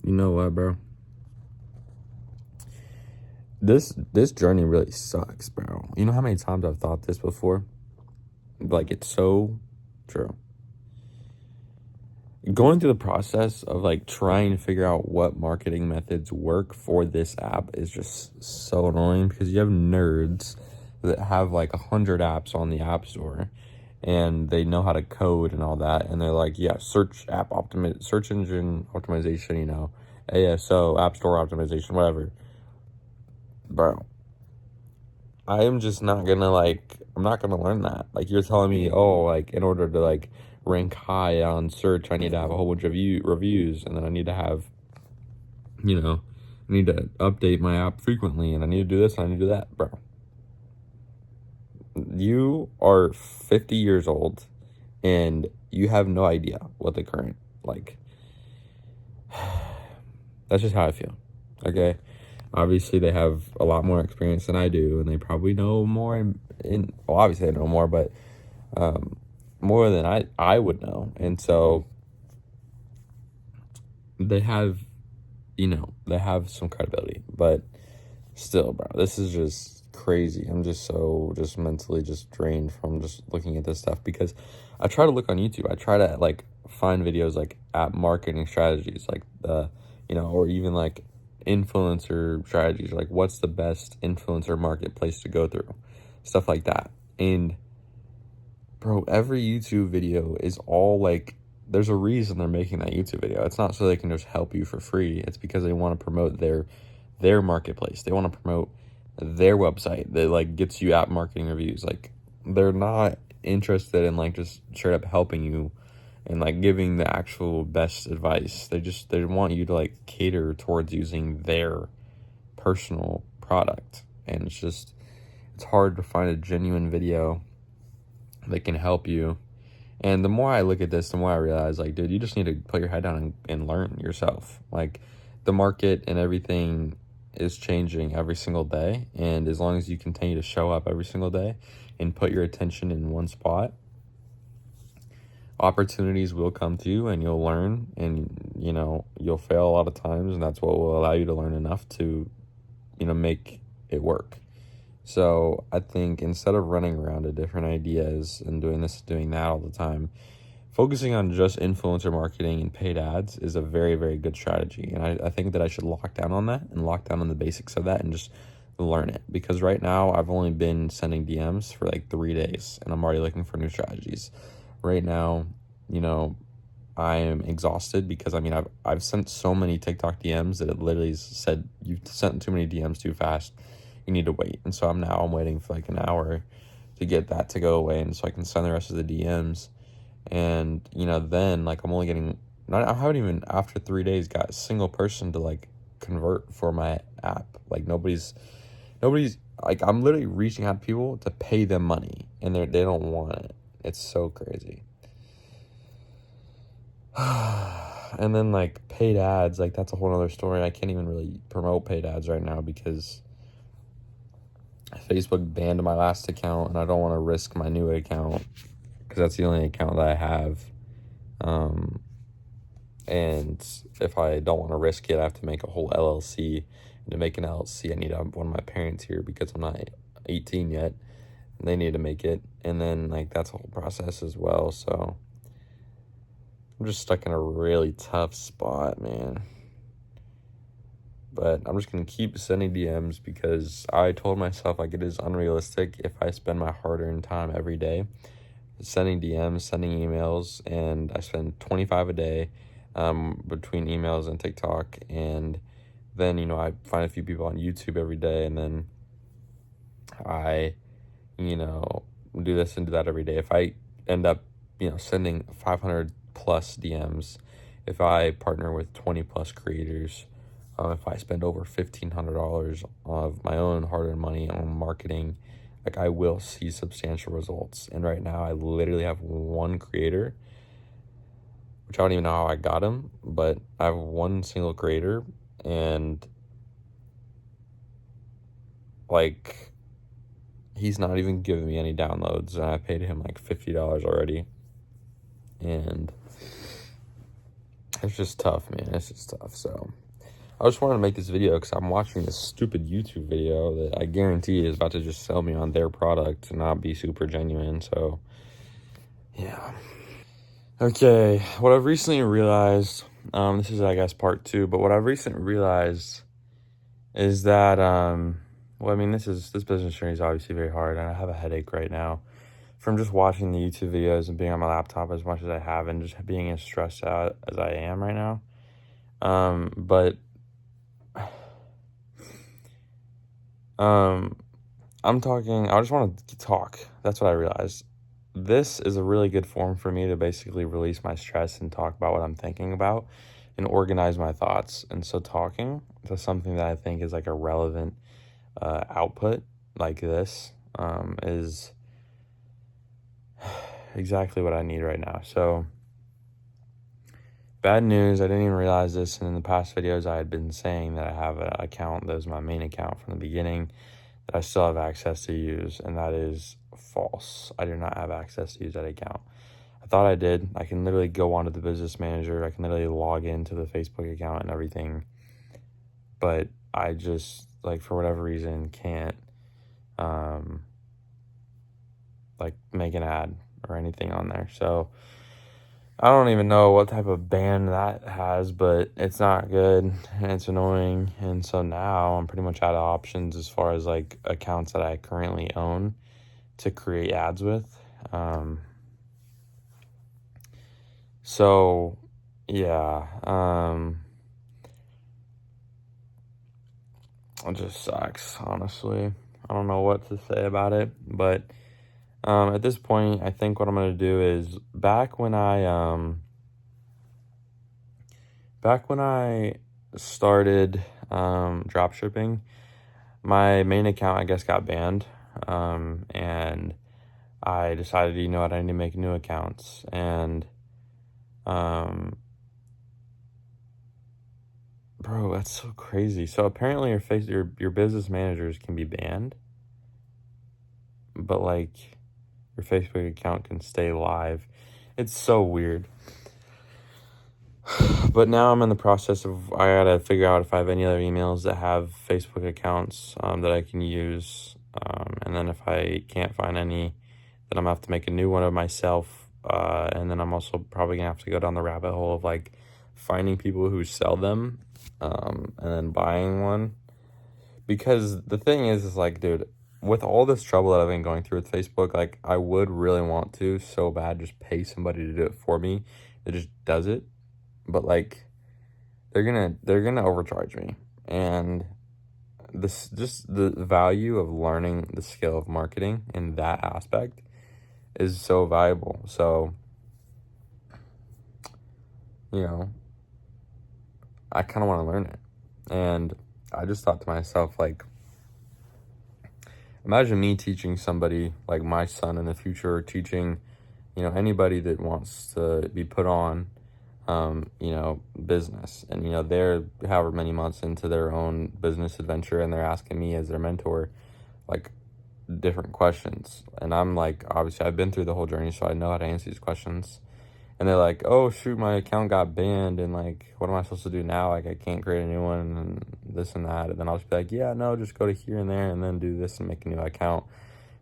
you know what, bro? This journey really sucks, bro. You know how many times I've thought this before? Like, it's so true. Going through the process of like trying to figure out what marketing methods work for this app is just so annoying, because you have nerds that have like 100 apps on the App Store, and they know how to code and all that, and they're like, yeah, search engine optimization, ASO, App Store optimization, whatever. Bro, I am just not gonna I'm not gonna learn that. Like, you're telling me, oh, like, in order to like rank high on search, I need to have a whole bunch of reviews, and then I need to have, I need to update my app frequently, and I need to do this, and I need to do that. Bro, you are 50 years old, and you have no idea what the current, that's just how I feel, okay? Obviously, they have a lot more experience than I do, and they probably know more. Well, obviously, they know more, but more than I would know. And so they have, they have some credibility. But still, bro, this is just crazy. I'm just just mentally just drained from just looking at this stuff, because I try to look on YouTube. I try to find videos like app marketing strategies, like or even like influencer strategies, like what's the best influencer marketplace to go through, stuff like that. And bro, every YouTube video is all there's a reason they're making that YouTube video. It's not so they can just help you for free. It's because they want to promote their marketplace. They want to promote their website that gets you app marketing reviews. Like, they're not interested in just straight up helping you and giving the actual best advice. They want you to cater towards using their personal product. And it's hard to find a genuine video that can help you. And the more I look at this, the more I realize, dude, you just need to put your head down and learn yourself. The market and everything is changing every single day. And as long as you continue to show up every single day and put your attention in one spot, opportunities will come to you, and you'll learn, and you'll fail a lot of times, and that's what will allow you to learn enough to make it work. So I think instead of running around to different ideas and doing this, doing that all the time, focusing on just influencer marketing and paid ads is a very, very good strategy. And I think that I should lock down on that and lock down on the basics of that and just learn it. Because right now I've only been sending DMs for 3 days, and I'm already looking for new strategies. Right now, I am exhausted, because I've sent so many TikTok DMs that it literally said, you've sent too many DMs too fast, you need to wait. And so I'm waiting for an hour to get that to go away, and so I can send the rest of the DMs. And then I'm only getting, I haven't even, after 3 days, got a single person to convert for my app. Nobody's I'm literally reaching out to people to pay them money, and they don't want it. It's so crazy. And then paid ads, that's a whole other story. I can't even really promote paid ads right now because Facebook banned my last account, and I don't want to risk my new account, because that's the only account that I have. And if I don't want to risk it, I have to make a whole LLC. And to make an LLC, I need to have one of my parents here, because I'm not 18 yet, and they need to make it. And then that's a whole process as well. So I'm just stuck in a really tough spot, man. But I'm just going to keep sending DMs, because I told myself it is unrealistic if I spend my hard-earned time every day sending DMs, sending emails, and I spend 25 a day between emails and TikTok. And then, I find a few people on YouTube every day, and then I, do this and do that every day. If I end up, sending 500 plus DMs, if I partner with 20 plus creators, if I spend over $1,500 of my own hard-earned money on marketing, I will see substantial results. And right now I literally have one creator, which I don't even know how I got him, but I have one single creator, and he's not even giving me any downloads, and I paid him $50 already. And it's just tough, man. It's just tough. So I just wanted to make this video because I'm watching this stupid YouTube video that I guarantee is about to just sell me on their product and not be super genuine. So yeah. Okay, what I've recently realized, this is, I guess, part 2, but what I've recently realized is that, well, I mean, this business journey is obviously very hard, and I have a headache right now from just watching the YouTube videos and being on my laptop as much as I have and just being as stressed out as I am right now. But I just want to talk. That's what I realized. This is a really good form for me to basically release my stress and talk about what I'm thinking about and organize my thoughts. And so talking to something that I think is like a relevant output like this is exactly what I need right now. So bad news, I didn't even realize this, and in the past videos I had been saying that I have an account that is my main account from the beginning that I still have access to use, and that is false. I do not have access to use that account. I thought I did. I can literally go onto the business manager. I can literally log into the Facebook account and everything, but I just, like, for whatever reason, can't like make an ad or anything on there. So I don't even know what type of ban that has, but it's not good and it's annoying. And so now I'm pretty much out of options as far as like accounts that I currently own to create ads with. So yeah, it just sucks, honestly. I don't know what to say about it, but at this point, I think what I'm going to do is back when I started drop shipping, my main account, I guess, got banned. And I decided, you know what, I need to make new accounts. And bro, that's so crazy. So apparently your business managers can be banned, but like your Facebook account can stay live. It's so weird. But now I'm in the process of, I gotta figure out if I have any other emails that have Facebook accounts that I can use. And then if I can't find any, then I'm gonna have to make a new one of myself. And then I'm also probably gonna have to go down the rabbit hole of like finding people who sell them and then buying one. Because the thing is like, dude, with all this trouble that I've been going through with Facebook, like I would really want to so bad just pay somebody to do it for me that just does it. But like they're gonna overcharge me, and this, just the value of learning the skill of marketing in that aspect is so valuable. So, you know, I kind of want to learn it. And I just thought to myself, like, imagine me teaching somebody like my son in the future, or teaching, you know, anybody that wants to be put on you know, business, and you know, they're however many months into their own business adventure, and they're asking me as their mentor like different questions, and I'm like, obviously I've been through the whole journey, so I know how to answer these questions. And they're like, oh shoot, my account got banned, and like, what am I supposed to do now? Like, I can't create a new one, and this and that. And then I'll just be like, yeah, no, just go to here and there and then do this and make a new account. And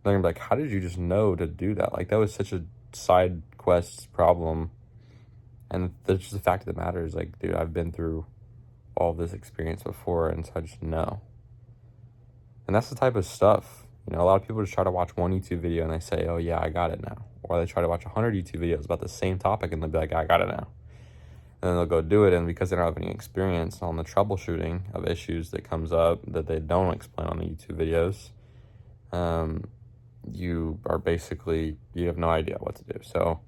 they're gonna be like, how did you just know to do that? Like, that was such a side quest problem. And just the fact of the matter is, like, dude, I've been through all this experience before, and so I just know. And that's the type of stuff, you know, a lot of people just try to watch one YouTube video and they say, oh yeah, I got it now. Or they try to watch 100 YouTube videos about the same topic and they'll be like, I got it now. And then they'll go do it, and because they don't have any experience on the troubleshooting of issues that comes up that they don't explain on the YouTube videos, you are basically, you have no idea what to do. So,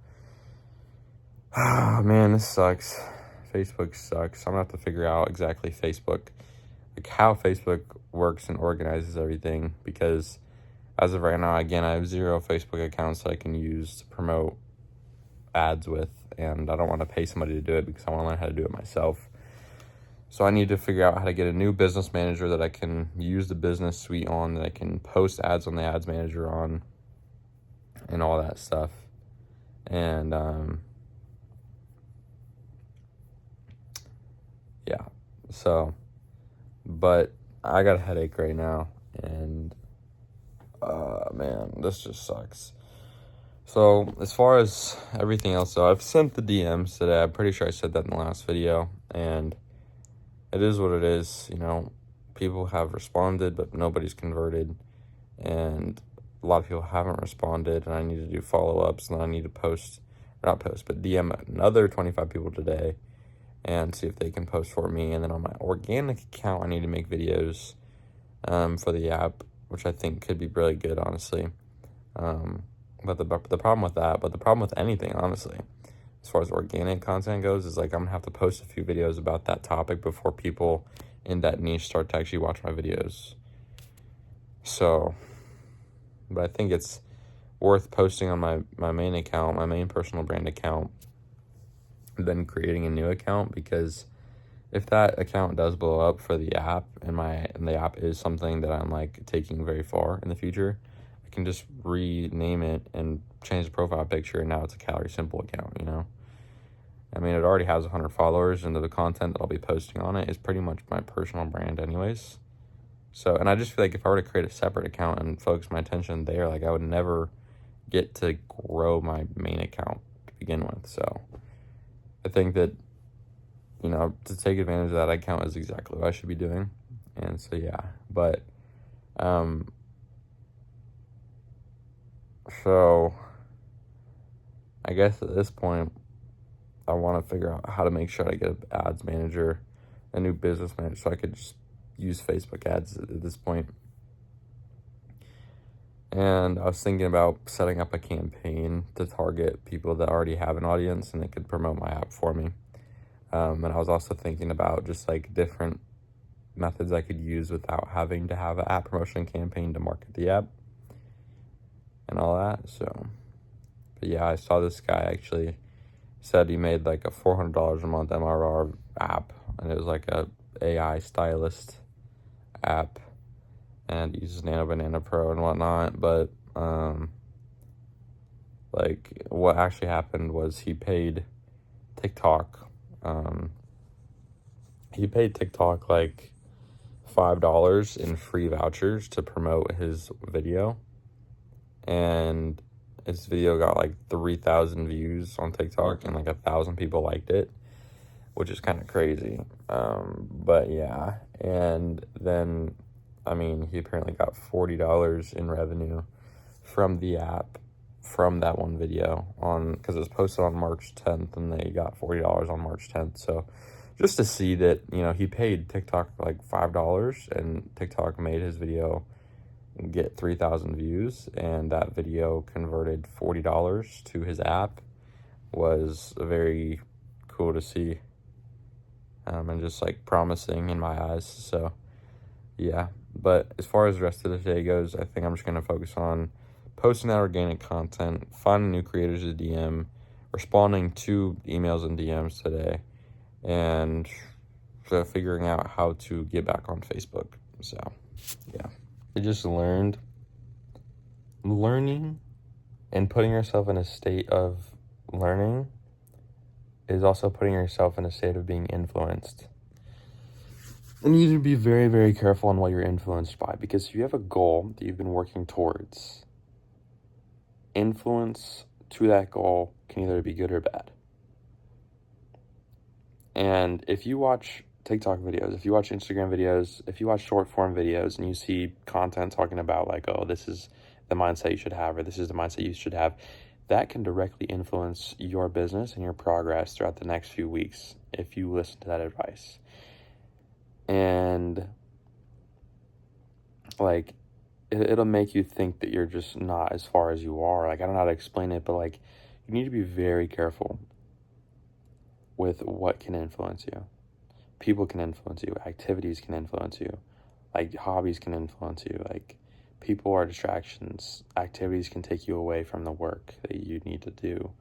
oh man, this sucks. Facebook sucks. I'm gonna have to figure out exactly Facebook, like how Facebook works and organizes everything, because as of right now, again, I have 0 Facebook accounts that I can use to promote ads with, and I don't want to pay somebody to do it because I want to learn how to do it myself. So I need to figure out how to get a new business manager that I can use the business suite on, that I can post ads on the ads manager on, and all that stuff. And So, but I got a headache right now, and man, this just sucks. So as far as everything else, though, I've sent the DMs today. I'm pretty sure I said that in the last video, and it is what it is. People have responded, but nobody's converted, and a lot of people haven't responded, and I need to do follow-ups, and I need to but DM another 25 people today and see if they can post for me. And then on my organic account, I need to make videos for the app, which I think could be really good, honestly. But the problem with anything, honestly, as far as organic content goes, is like I'm gonna have to post a few videos about that topic before people in that niche start to actually watch my videos. So, but I think it's worth posting on my main account, my main personal brand account, than creating a new account, because if that account does blow up for the app, and the app is something that I'm like taking very far in the future, I can just rename it and change the profile picture, and now it's a Calorie Simple account, I mean, it already has 100 followers, and the content that I'll be posting on it is pretty much my personal brand anyways. So, and I just feel like if I were to create a separate account and focus my attention there, like I would never get to grow my main account to begin with. So I think that, to take advantage of that account is exactly what I should be doing. And so, yeah, but, so I guess at this point, I want to figure out how to make sure I get an ads manager, a new business manager, so I could just use Facebook ads at this point. And I was thinking about setting up a campaign to target people that already have an audience, and they could promote my app for me. And I was also thinking about just like different methods I could use without having to have an app promotion campaign to market the app and all that. So, but yeah, I saw this guy actually said he made like a $400 a month MRR app, and it was like a AI stylist app, and he uses Nano Banana Pro and whatnot. But like what actually happened was he paid TikTok like $5 in free vouchers to promote his video, and his video got like 3,000 views on TikTok, and like 1,000 people liked it, which is kind of crazy. But yeah, and then, I mean, he apparently got $40 in revenue from the app from that one video because it was posted on March 10th, and they got $40 on March 10th. So just to see that, he paid TikTok like $5, and TikTok made his video get 3,000 views, and that video converted $40 to his app, was very cool to see, and just like promising in my eyes. So yeah, but as far as the rest of the day goes, I think I'm just going to focus on posting that organic content, finding new creators to DM, responding to emails and DMs today, and figuring out how to get back on Facebook. So yeah, I just learning and putting yourself in a state of learning is also putting yourself in a state of being influenced. And you need to be very, very careful on what you're influenced by, because if you have a goal that you've been working towards, influence to that goal can either be good or bad. And if you watch TikTok videos, if you watch Instagram videos, if you watch short form videos, and you see content talking about like, oh, this is the mindset you should have, or this is the mindset you should have, that can directly influence your business and your progress throughout the next few weeks if you listen to that advice. And like, it'll make you think that you're just not as far as you are. Like, I don't know how to explain it, but like, you need to be very careful with what can influence you. People can influence you. Activities can influence you. Like, hobbies can influence you. Like, people are distractions. Activities can take you away from the work that you need to do.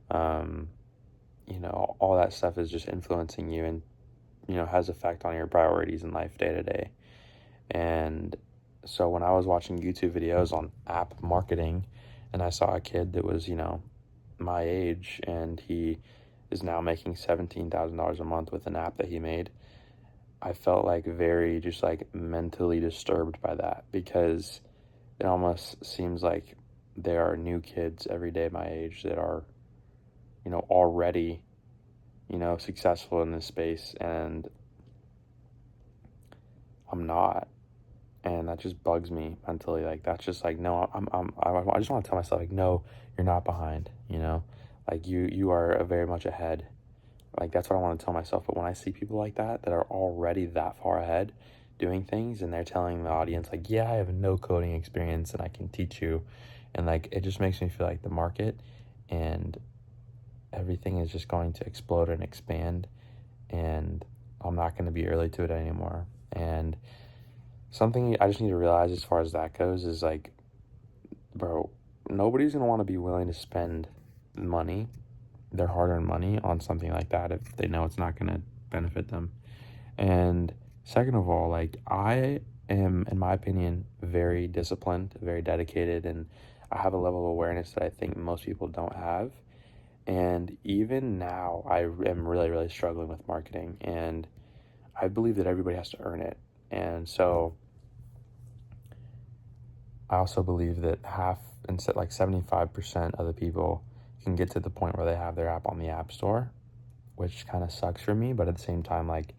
All that stuff is just influencing you, and has effect on your priorities in life day to day. And so when I was watching YouTube videos on app marketing, and I saw a kid that was my age, and he is now making $17,000 a month with an app that he made, I felt like very just like mentally disturbed by that, because it almost seems like there are new kids every day my age that are, already, successful in this space, and I'm not. And that just bugs me mentally. Like, that's just like, no, I just want to tell myself, like, no, you're not behind, like you are very much ahead. Like, that's what I want to tell myself. But when I see people like that are already that far ahead doing things, and they're telling the audience, like, yeah, I have no coding experience and I can teach you. And like, it just makes me feel like the market and everything is just going to explode and expand. And I'm not going to be early to it anymore. And something I just need to realize as far as that goes is like, bro, nobody's going to want to be willing to spend money, their hard-earned money, on something like that if they know it's not going to benefit them. And second of all, like, I am, in my opinion, very disciplined, very dedicated, and I have a level of awareness that I think most people don't have. And even now, I am really, really struggling with marketing, and I believe that everybody has to earn it. And so I also believe that instead, like 75% of the people can get to the point where they have their app on the App Store, which kind of sucks for me. But at the same time, like,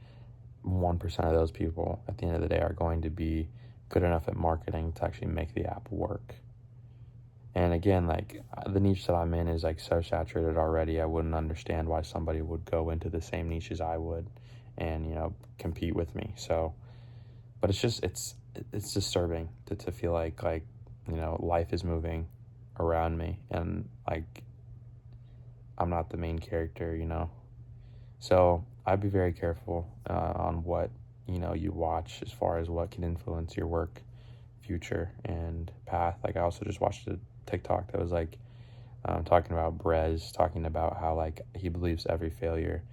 1% of those people at the end of the day are going to be good enough at marketing to actually make the app work. And again, like, the niche that I'm in is like so saturated already. I wouldn't understand why somebody would go into the same niche as I would and, compete with me. So, but it's disturbing to feel like, life is moving around me and like I'm not the main character. So I'd be very careful on what, you watch as far as what can influence your work future and path. Like, I also just watched a TikTok that was like talking about Brez, talking about how like he believes every failure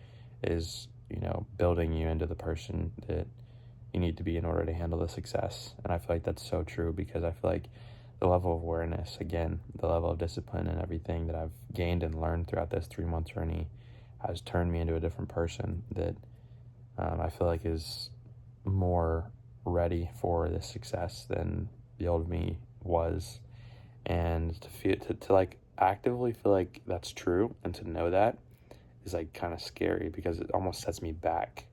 is, building you into the person that you need to be in order to handle the success. And I feel like that's so true, because I feel like the level of awareness, again, the level of discipline and everything that I've gained and learned throughout this 3-month journey has turned me into a different person that I feel like is more ready for this success than the old me was. And to like actively feel like that's true, and to know that is like kind of scary, because it almost sets me back,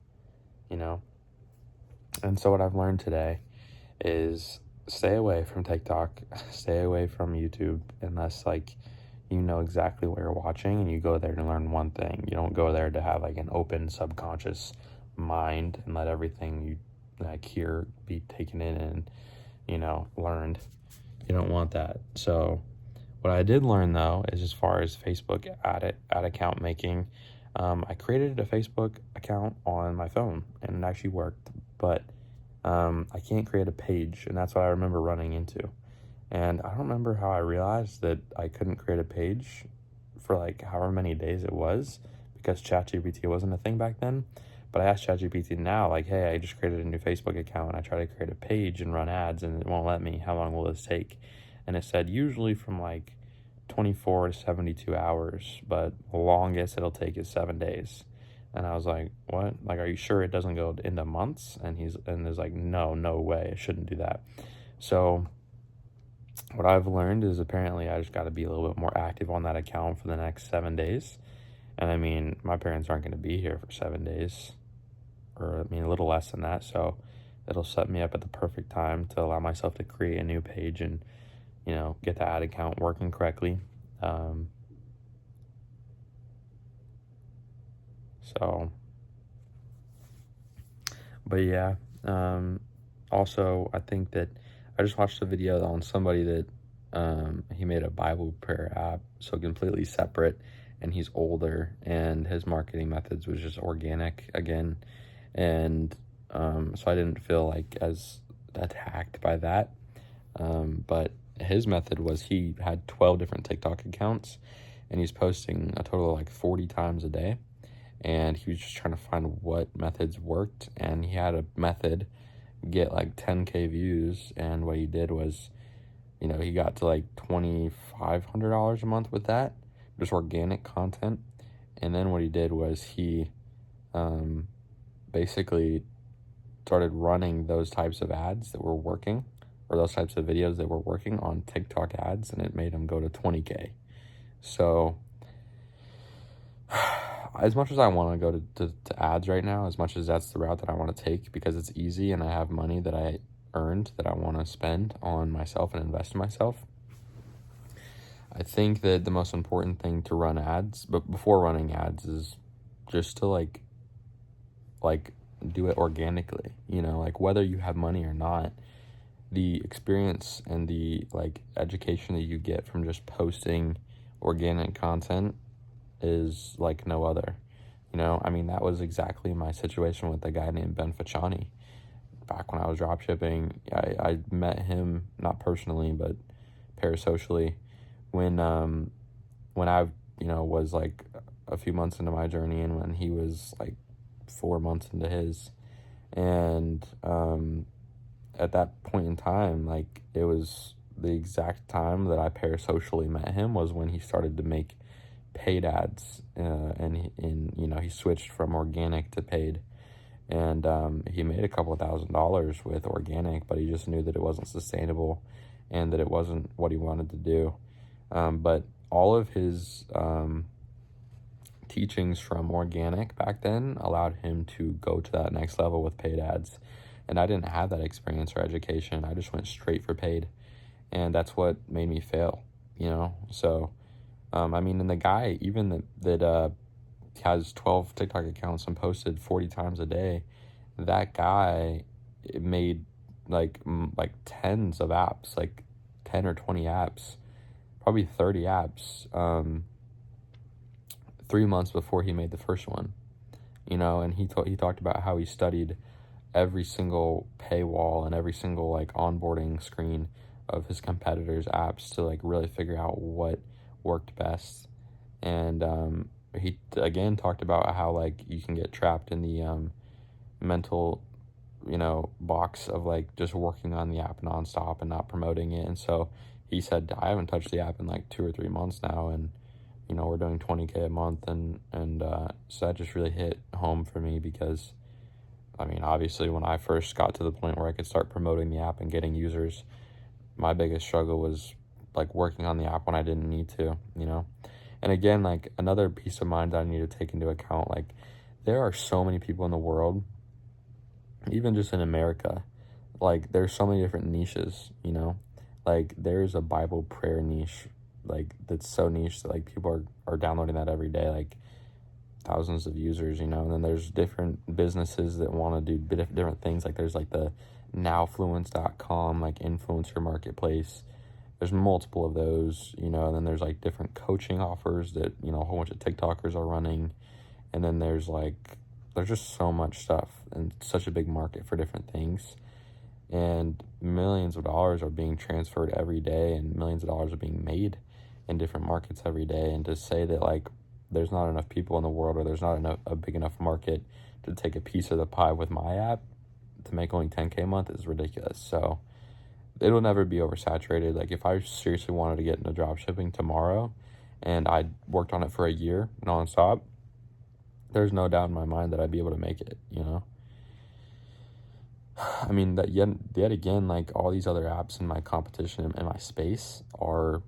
And so what I've learned today is stay away from TikTok, stay away from YouTube, unless like you know exactly what you're watching and you go there to learn one thing. You don't go there to have like an open subconscious mind and let everything you like hear be taken in and, learned. You don't want that. So what I did learn though is, as far as Facebook ad account making, I created a Facebook account on my phone and it actually worked, but I can't create a page, and that's what I remember running into. And I don't remember how I realized that I couldn't create a page for like however many days it was, because ChatGPT wasn't a thing back then. But I asked ChatGPT now, like, hey, I just created a new Facebook account and I try to create a page and run ads and it won't let me. How long will this take? And it said usually from like 24 to 72 hours, but the longest it'll take is 7 days. And I was like, what? Like, are you sure it doesn't go into months? And there's like, no way, it shouldn't do that. So what I've learned is apparently I just got to be a little bit more active on that account for the next 7 days. And I mean, my parents aren't going to be here for 7 days, or I mean, a little less than that. So it'll set me up at the perfect time to allow myself to create a new page and, get the ad account working correctly. But yeah, also I think that I just watched a video on somebody that he made a Bible prayer app, so completely separate, and he's older, and his marketing methods was just organic again, and so I didn't feel like as attacked by that. But his method was, he had 12 different TikTok accounts, and he's posting a total of like 40 times a day, and he was just trying to find what methods worked, and he had a method get like 10K views, and what he did was, he got to like $2,500 a month with that, just organic content. And then what he did was he basically started running those types of ads that were working, or those types of videos that were working on TikTok ads, and it made them go to 20K. So as much as I want to go to ads right now, as much as that's the route that I want to take because it's easy and I have money that I earned that I want to spend on myself and invest in myself, I think that the most important thing to run ads, but before running ads, is just to like do it organically, like whether you have money or not. The experience and the like education that you get from just posting organic content is like no other. I mean, that was exactly my situation with a guy named Ben Ficciani. Back when I was dropshipping, I met him, not personally, but parasocially, when I was like a few months into my journey, and when he was like 4 months into his. And at that point in time, like, it was the exact time that I parasocially met him was when he started to make paid ads, and he switched from organic to paid, and he made a couple of $1,000s with organic, but he just knew that it wasn't sustainable and that it wasn't what he wanted to do. But all of his teachings from organic back then allowed him to go to that next level with paid ads. And I didn't have that experience or education. I just went straight for paid. And that's what made me fail, So, I mean, and the guy, even that has 12 TikTok accounts and posted 40 times a day, that guy made like tens of apps, like 10 or 20 apps, probably 30 apps, 3 months before he made the first one, and he talked about how he studied every single paywall and every single like onboarding screen of his competitors' apps to like really figure out what worked best. And he again talked about how like you can get trapped in the mental box of like just working on the app nonstop and not promoting it. And so he said, I haven't touched the app in like 2 or 3 months now, and we're doing 20K a month, and so that just really hit home for me, because I mean, obviously when I first got to the point where I could start promoting the app and getting users, my biggest struggle was like working on the app when I didn't need to. And again, like, another piece of mind that I need to take into account, like, there are so many people in the world, even just in America, like, there's so many different niches, like, there's a Bible prayer niche, like, that's so niche that like people are downloading that every day, like thousands of users, and then there's different businesses that want to do different things. Like, there's like the nowfluence.com like influencer marketplace. There's multiple of those, and then there's like different coaching offers that a whole bunch of TikTokers are running. And then there's just so much stuff and such a big market for different things, and millions of dollars are being transferred every day, and millions of dollars are being made in different markets every day. And to say that like there's not enough people in the world, or there's not a big enough market to take a piece of the pie with my app to make only 10K a month is ridiculous. So it'll never be oversaturated. Like, if I seriously wanted to get into drop shipping tomorrow and I worked on it for a year nonstop, there's no doubt in my mind that I'd be able to make it, I mean, that yet again, like, all these other apps in my competition in my space are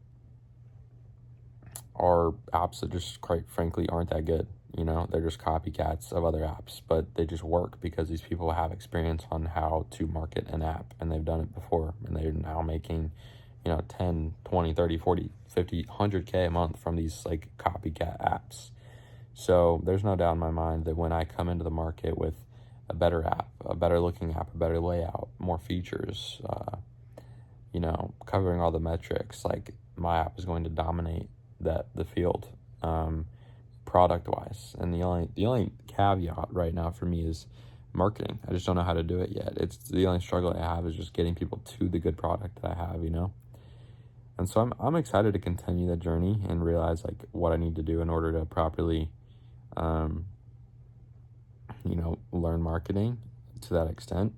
apps that just, quite frankly, aren't that good. They're just copycats of other apps, but they just work because these people have experience on how to market an app, and they've done it before, and they're now making 10, 20, 30, 40, 50, 100K a month from these like copycat apps. So there's no doubt in my mind that when I come into the market with a better app, a better looking app, a better layout, more features, covering all the metrics, like, my app is going to dominate the field, product wise. And the only caveat right now for me is marketing. I just don't know how to do it yet. It's the only struggle I have is just getting people to the good product that I have, And so I'm excited to continue the journey and realize like what I need to do in order to properly learn marketing to that extent.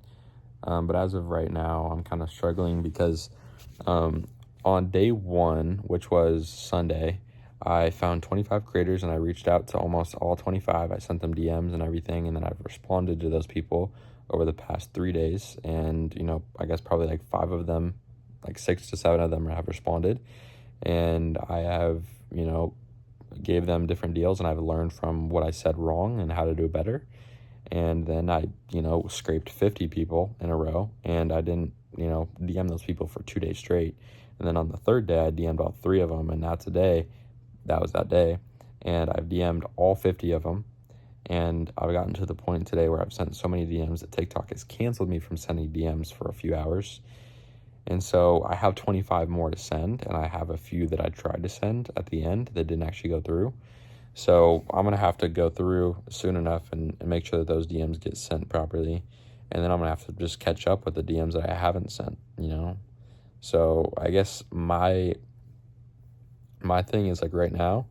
But as of right now, I'm kind of struggling because on day one, which was Sunday, I found 25 creators, and I reached out to almost all 25. I sent them DMs and everything, and then I've responded to those people over the past 3 days, and I guess probably like 5 of them, like 6 to 7 of them have responded, and I have gave them different deals, and I've learned from what I said wrong and how to do better. And then I scraped 50 people in a row, and I didn't DM those people for 2 days straight. And then on the third day I DM'd all 3 of them, and now today, that was that day, and I've DM'd all 50 of them. And I've gotten to the point today where I've sent so many DMs that TikTok has canceled me from sending DMs for a few hours. And so I have 25 more to send, and I have a few that I tried to send at the end that didn't actually go through. So I'm going to have to go through soon enough and make sure that those DMs get sent properly. And then I'm going to have to just catch up with the DMs that I haven't sent, So I guess my thing is, like, right now,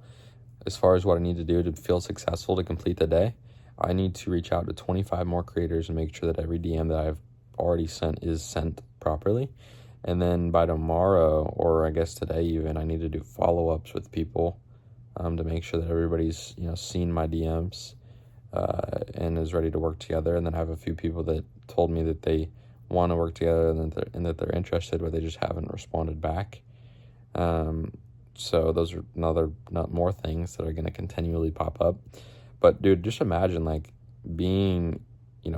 as far as what I need to do to feel successful to complete the day, I need to reach out to 25 more creators and make sure that every DM that I've already sent is sent properly. And then by tomorrow, or I guess today even, I need to do follow-ups with people to make sure that everybody's seen my DMs and is ready to work together. And then I have a few people that told me that they want to work together and that they're interested, but they just haven't responded back. So those are not more things that are going to continually pop up. But dude, just imagine like being,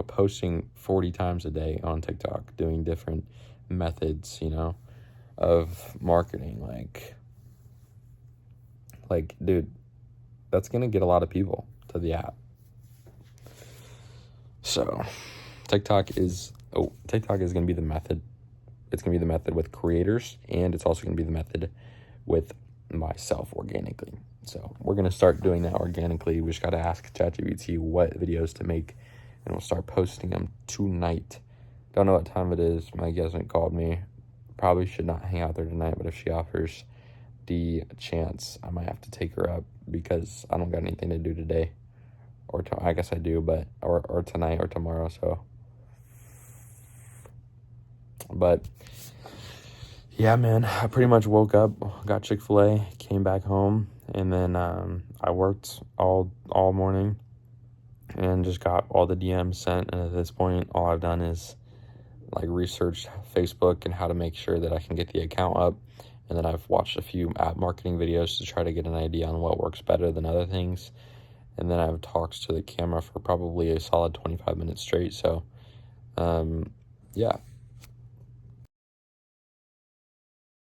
posting 40 times a day on TikTok, doing different methods, of marketing. Like, dude, that's going to get a lot of people to the app. So TikTok is going to be the method. It's going to be the method with creators, and it's also going to be the method with myself organically. So we're going to start doing that organically. We just got to ask ChatGPT what videos to make, and we'll start posting them tonight. Don't know what time it is. Maggie hasn't called me. Probably should not hang out there tonight, but if she offers the chance, I might have to take her up because I don't got anything to do today. Or I guess I do, but or tonight or tomorrow. So, but yeah, man, I pretty much woke up, got Chick-fil-A, came back home, and then I worked all morning and just got all the DMs sent. And at this point, all I've done is like research Facebook and how to make sure that I can get the account up. And then I've watched a few app marketing videos to try to get an idea on what works better than other things. And then I've talked to the camera for probably a solid 25 minutes straight. So, yeah,